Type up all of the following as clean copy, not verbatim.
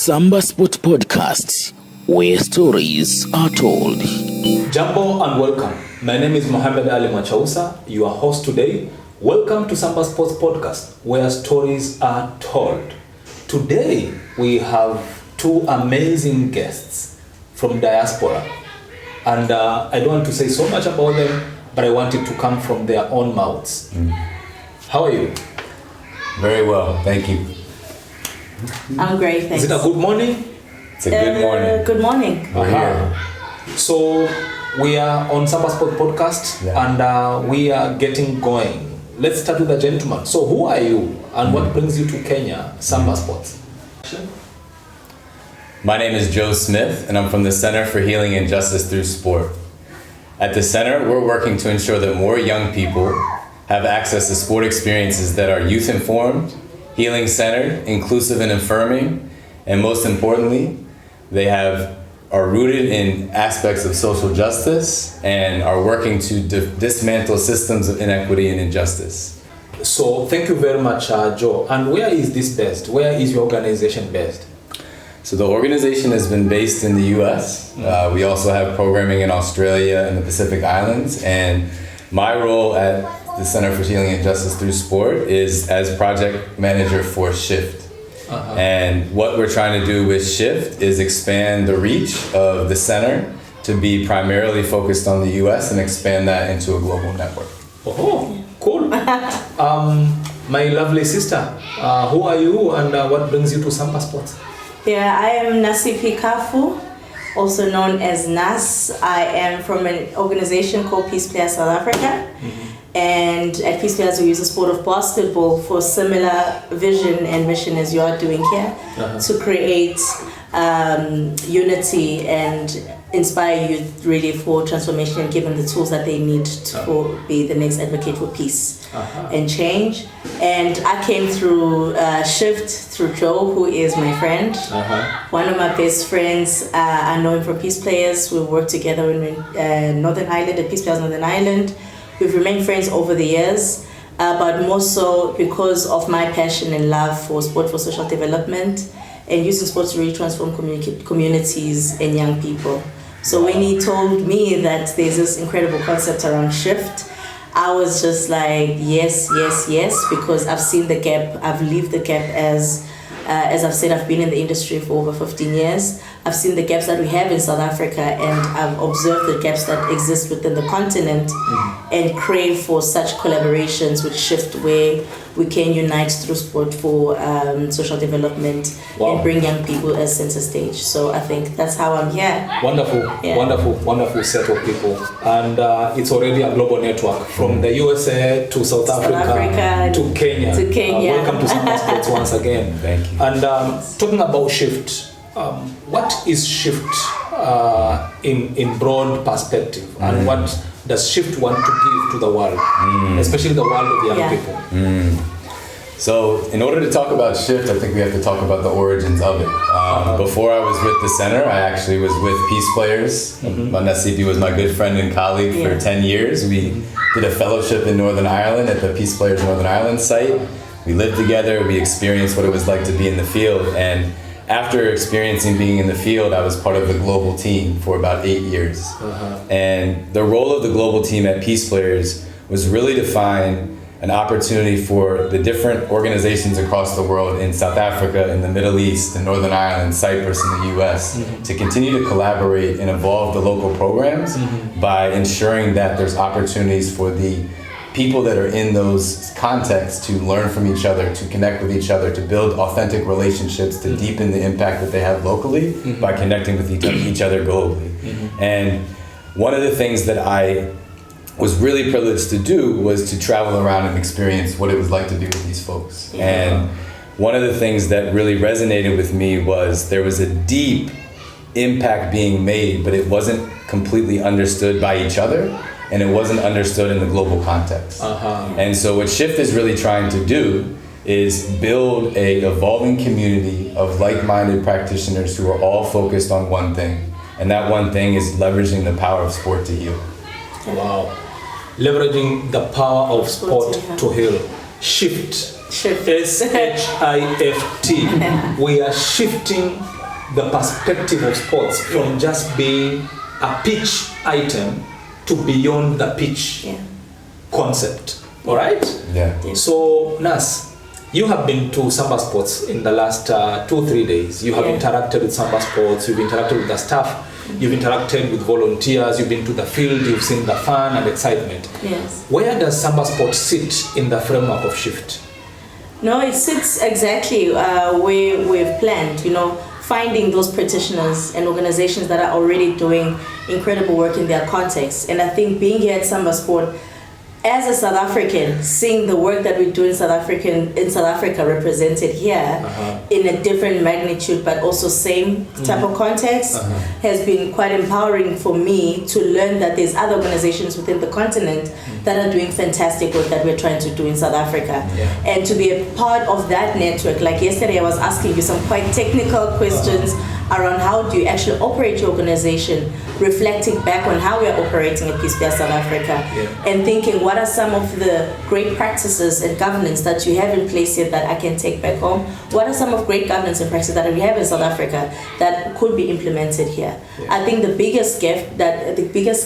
Samba Sport Podcast, where stories are told. Jambo and welcome. My name is Mohamed Ali Machausa, your host today. Welcome to Samba Sports Podcast, where stories are told. Today, we have two amazing guests from diaspora. And I don't want to say so much about them, but I want it to come from their own mouths. How are you? Very well, thank you. I'm great, thanks. Is it a good morning? It's a good morning. Good morning. We're here. So we are on Samba Sport Podcast, and we are getting going. Let's start with the gentleman. So who are you and what brings you to Kenya, Samba Sports? My name is Joe Smith, and I'm from the Center for Healing and Justice Through Sport. At the center, we're working to ensure that more young people have access to sport experiences that are youth-informed, healing-centered, inclusive and affirming, and most importantly, they are rooted in aspects of social justice and are working to dismantle systems of inequity and injustice. So thank you very much, Joe. And where is this based? Where is your organization based? So the organization has been based in the US. We also have programming in Australia and the Pacific Islands. And my role at the Center for Healing and Justice Through Sport is as project manager for SHIFT. And what we're trying to do with SHIFT is expand the reach of the center to be primarily focused on the US and expand that into a global network. Oh, cool. My lovely sister, who are you and what brings you to Samba Sports? Yeah, I am Nasipi Kafu, also known as NAS. I am from an organization called Peace Players South Africa. And at Peace Players, we use the sport of basketball for similar vision and mission as you are doing here, to create unity and inspire youth really for transformation and give them the tools that they need to be the next advocate for peace and change. And I came through SHIFT through Joe, who is my friend. One of my best friends. I know him from Peace Players. We worked together in Northern Ireland, at Peace Players Northern Ireland. We've remained friends over the years, but more so because of my passion and love for sport for social development and using sports to really transform communities and young people. So when he told me that there's this incredible concept around SHIFT, I was just like, yes, because I've seen the gap. I've lived the gap as I've said, I've been in the industry for over 15 years. I've seen the gaps that we have in South Africa, and I've observed the gaps that exist within the continent and crave for such collaborations with SHIFT, where we can unite through sport for social development and bring young people as center stage. So I think that's how I'm here. Wonderful set of people. And it's already a global network from the USA to South Africa to Kenya. Welcome to Samba Sports once again. Thank you. And talking about SHIFT, what is SHIFT in broad perspective, and what does SHIFT want to give to the world, especially the world of young people? So in order to talk about SHIFT, I think we have to talk about the origins of it. Before I was with the center, I actually was with Peace Players. Nasipi was my good friend and colleague for 10 years. We did a fellowship in Northern Ireland at the Peace Players Northern Ireland site. We lived together, we experienced what it was like to be in the field, and after experiencing being in the field, I was part of the global team for about 8 years. And the role of the global team at Peace Players was really to find an opportunity for the different organizations across the world in South Africa, in the Middle East, in Northern Ireland, Cyprus, and the US, to continue to collaborate and evolve the local programs by ensuring that there's opportunities for the people that are in those contexts to learn from each other, to connect with each other, to build authentic relationships, to deepen the impact that they have locally by connecting with each other globally. And one of the things that I was really privileged to do was to travel around and experience what it was like to be with these folks. And one of the things that really resonated with me was there was a deep impact being made, but it wasn't completely understood by each other, and it wasn't understood in the global context. And so what SHIFT is really trying to do is build a evolving community of like-minded practitioners who are all focused on one thing. And that one thing is leveraging the power of sport to heal. Wow. Leveraging the power of sport to heal. SHIFT. Shift. SHIFT. We are shifting the perspective of sports from just being a pitch item to beyond the pitch concept. All right? Yeah. So, Nas, you have been to Samba Sports in the last 2-3 days. You have interacted with Samba Sports, you've interacted with the staff, you've interacted with volunteers, you've been to the field, you've seen the fun and excitement. Yes. Where does Samba Sports sit in the framework of Shift? No, it sits exactly where we've planned, finding those practitioners and organizations that are already doing incredible work in their context. And I think being here at Samba Sport, as a South African, seeing the work that we do in South Africa represented here in a different magnitude, but also same type of context, has been quite empowering for me to learn that there's other organizations within the continent that are doing fantastic work that we're trying to do in South Africa. And to be a part of that network, like yesterday I was asking you some quite technical questions around how do you actually operate your organization, reflecting back on how we are operating at Peace Bear South Africa, and thinking what are some of the great practices and governance that you have in place here that I can take back home? What are some of great governance and practices that we have in South Africa that could be implemented here? I think the biggest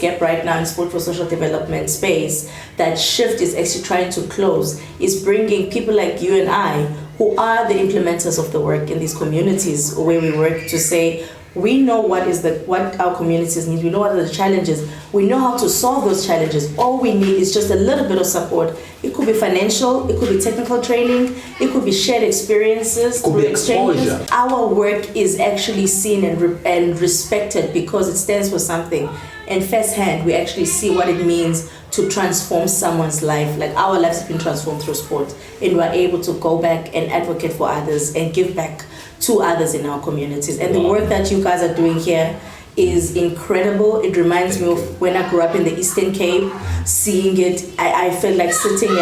gap right now in sport for social development space that Shift is actually trying to close is bringing people like you and I, who are the implementers of the work in these communities where we work, to say, we know what our communities need, we know what are the challenges, we know how to solve those challenges. All we need is just a little bit of support. It could be financial, it could be technical training, it could be shared experiences, could be exchanges. Our work is actually seen and respected because it stands for something. And firsthand, we actually see what it means to transform someone's life. Like our lives have been transformed through sport, and we're able to go back and advocate for others and give back to others in our communities. And the work that you guys are doing here is incredible. It reminds me of when I grew up in the Eastern Cape, seeing it. I felt like sitting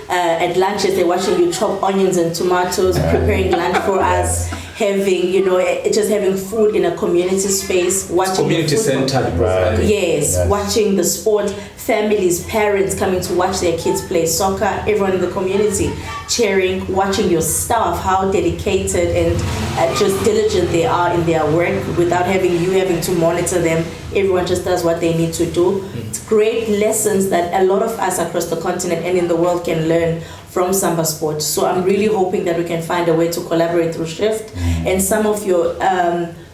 at lunch yesterday, watching you chop onions and tomatoes, preparing lunch for us, having, just having food in a community space, watching community centered, right? Yes, watching the sport, families, parents coming to watch their kids play soccer, everyone in the community cheering, watching your staff, how dedicated and just diligent they are in their work without having to monitor them. Everyone just does what they need to do. It's great lessons that a lot of us across the continent and in the world can learn from Samba Sport. So I'm really hoping that we can find a way to collaborate through Shift, and some of your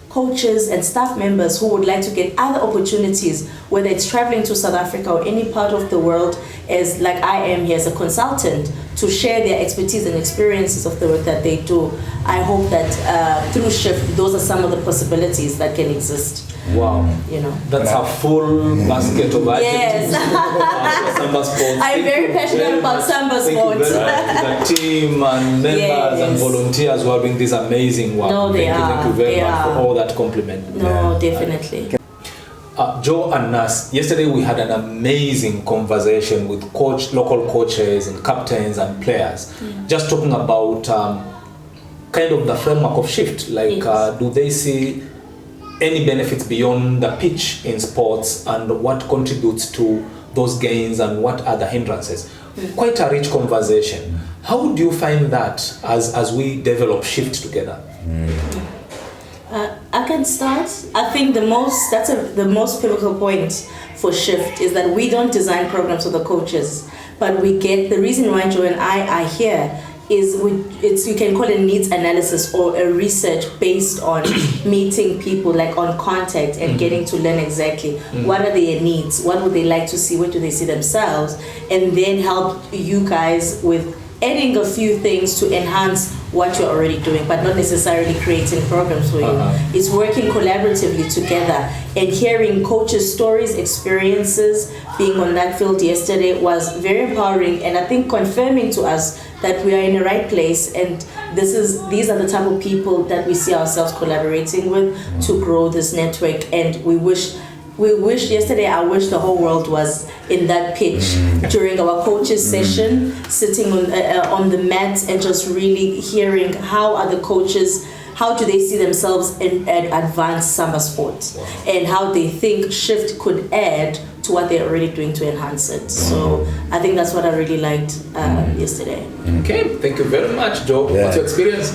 coaches and staff members who would like to get other opportunities, whether it's traveling to South Africa or any part of the world, as like I am here as a consultant, to share their expertise and experiences of the work that they do. I hope that through Shift, those are some of the possibilities that can exist. Wow. That's a full basket of Yes. Samba Sports. I'm very passionate about Samba Sports. The team and members and volunteers who are doing this amazing work. No, Thank you very much for all that compliment. No, definitely. Joe and Nas, yesterday we had an amazing conversation with local coaches and captains and players, just talking about kind of the framework of Shift. Like, do they see any benefits beyond the pitch in sports, and what contributes to those gains and what are the hindrances? Quite a rich conversation. How do you find that as we develop Shift together? I can start. I think the most pivotal point for Shift is that we don't design programs for the coaches, but we get the reason why Joe and I are here is you can call it needs analysis or a research based on meeting people, like on contact and getting to learn exactly what are their needs, what would they like to see, where do they see themselves, and then help you guys with adding a few things to enhance what you're already doing, but not necessarily creating programs for you. It's working collaboratively together and hearing coaches' stories, experiences. Being on that field yesterday was very empowering, and I think confirming to us that we are in the right place, and these are the type of people that we see ourselves collaborating with to grow this network. And we wish yesterday, I wish the whole world was in that pitch during our coaches session, sitting on the mat and just really hearing how do they see themselves in advanced Samba Sport, and how they think Shift could add to to what they're already doing to enhance it. So I think that's what I really liked yesterday. Okay, thank you very much, Joe. Yeah. What's your experience?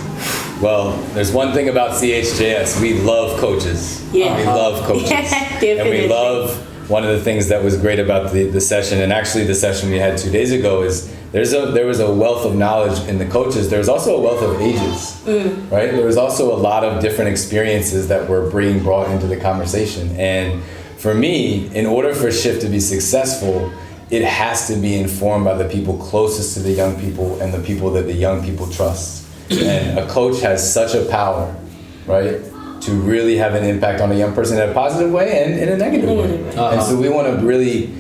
Well, there's one thing about CHJS. We love coaches. Yeah. We love coaches. Definitely. And we love, one of the things that was great about the session, and actually the session we had 2 days ago, is there was a wealth of knowledge in the coaches. There was also a wealth of ages, right? There was also a lot of different experiences that were being brought into the conversation. And for me, in order for Shift to be successful, it has to be informed by the people closest to the young people and the people that the young people trust. And a coach has such a power, right, to really have an impact on a young person in a positive way and in a negative way. And so we want to really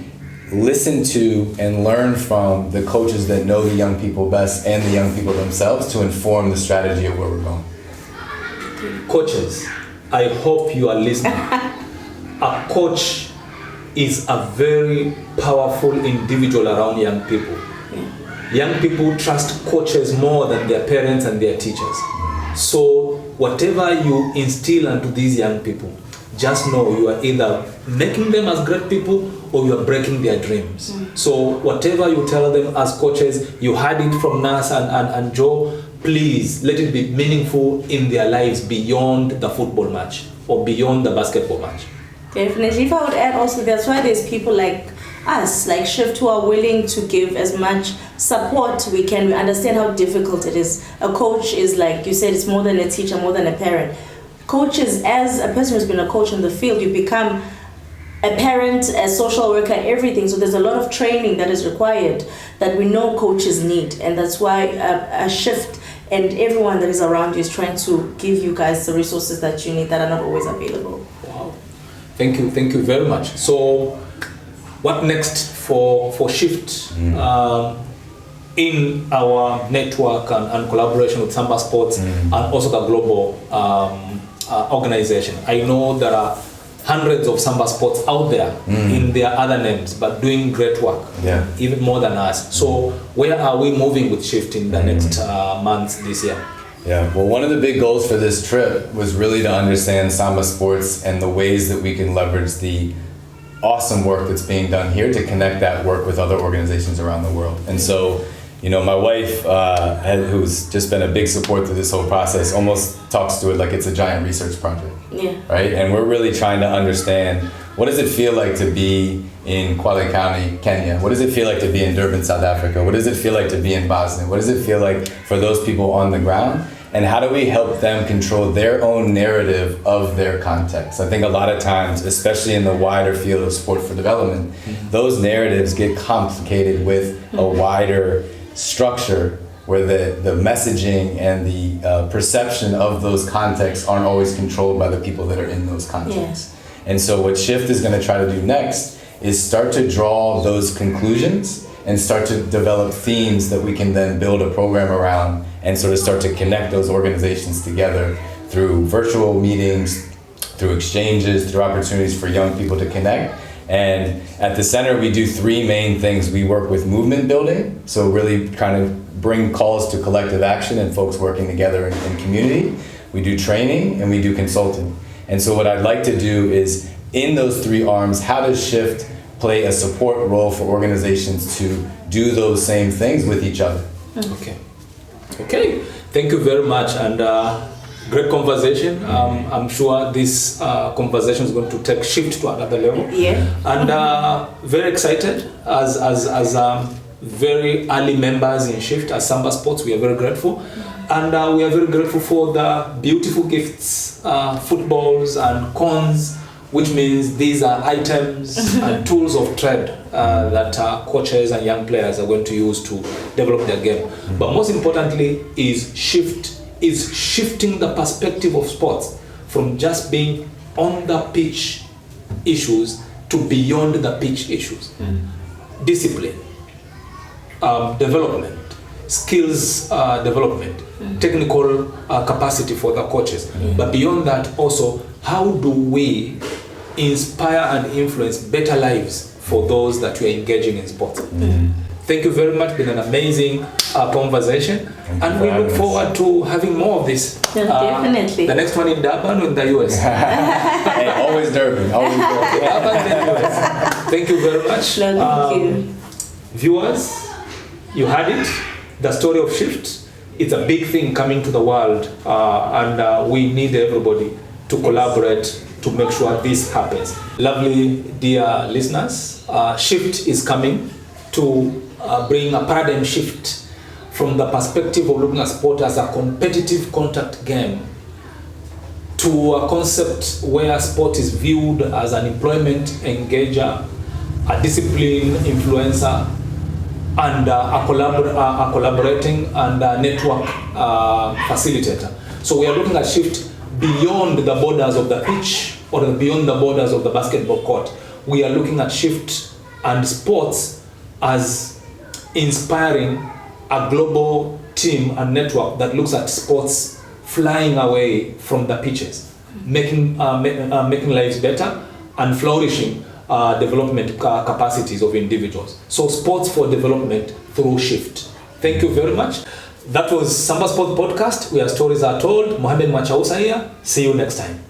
listen to and learn from the coaches that know the young people best and the young people themselves to inform the strategy of where we're going. Coaches, I hope you are listening. A coach is a very powerful individual around young people. Young people trust coaches more than their parents and their teachers. So whatever you instill into these young people, just know you are either making them as great people or you are breaking their dreams. So whatever you tell them as coaches, you had it from Nas and Joe, please let it be meaningful in their lives beyond the football match or beyond the basketball match. Definitely. If I would add also, that's why there's people like us, like Shift, who are willing to give as much support we can. We understand how difficult it is. A coach is, like you said, it's more than a teacher, more than a parent. Coaches, as a person who's been a coach in the field, you become a parent, a social worker, everything. So there's a lot of training that is required that we know coaches need. And that's why a Shift and everyone that is around you is trying to give you guys the resources that you need that are not always available. Wow. Thank you very much. So what next for Shift in our network and collaboration with Samba Sports and also the global organization? I know there are hundreds of Samba Sports out there in their other names, but doing great work, even more than us. So where are we moving with Shift in the next months this year? Yeah, well, one of the big goals for this trip was really to understand Samba Sports and the ways that we can leverage the awesome work that's being done here to connect that work with other organizations around the world. And so, you know, my wife, who's just been a big support through this whole process, almost talks to it like it's a giant research project, right? And we're really trying to understand, what does it feel like to be in Kwale County, Kenya? What does it feel like to be in Durban, South Africa? What does it feel like to be in Bosnia? What does it feel like for those people on the ground? And how do we help them control their own narrative of their context? I think a lot of times, especially in the wider field of sport for development, those narratives get complicated with a wider structure where the messaging and the perception of those contexts aren't always controlled by the people that are in those contexts. And so what Shift is going to try to do next is start to draw those conclusions and start to develop themes that we can then build a program around and sort of start to connect those organizations together through virtual meetings, through exchanges, through opportunities for young people to connect. And at the center, we do three main things. We work with movement building, so really kind of bring calls to collective action and folks working together in community. We do training and we do consulting. And so what I'd like to do is, in those three arms, how does Shift play a support role for organizations to do those same things with each other? Okay, thank you very much, and great conversation. I'm sure this conversation is going to take Shift to another level. And very excited as very early members in Shift as Samba Sports. We are very grateful, and we are very grateful for the beautiful gifts, footballs and cones, which means these are items and tools of trade that coaches and young players are going to use to develop their game. But most importantly is shifting the perspective of sports from just being on the pitch issues to beyond the pitch issues. Discipline, development, skills development, technical capacity for the coaches. But beyond that also, how do we inspire and influence better lives for those that we are engaging in sports? Thank you very much. It's been an amazing conversation, and we look forward to having more of this. Definitely. The next one in Durban or in the US? Hey, always Durban. Always Durban. Durban, then US. Thank you very much. No, thank you. Viewers, you heard it, the story of Shift. It's a big thing coming to the world, and we need everybody to collaborate to make sure this happens. Lovely, dear listeners, Shift is coming to bring a paradigm shift from the perspective of looking at sport as a competitive contact game to a concept where sport is viewed as an employment engager, a discipline influencer, and a collaborating and a network facilitator. So we are looking at Shift beyond the borders of the pitch or beyond the borders of the basketball court. We are looking at Shift and sports as inspiring a global team and network that looks at sports flying away from the pitches, making lives better and flourishing development capacities of individuals. So sports for development through Shift. Thank you very much. That was Samba Sport Podcast, where stories are told. Mohamed Machausa here. See you next time.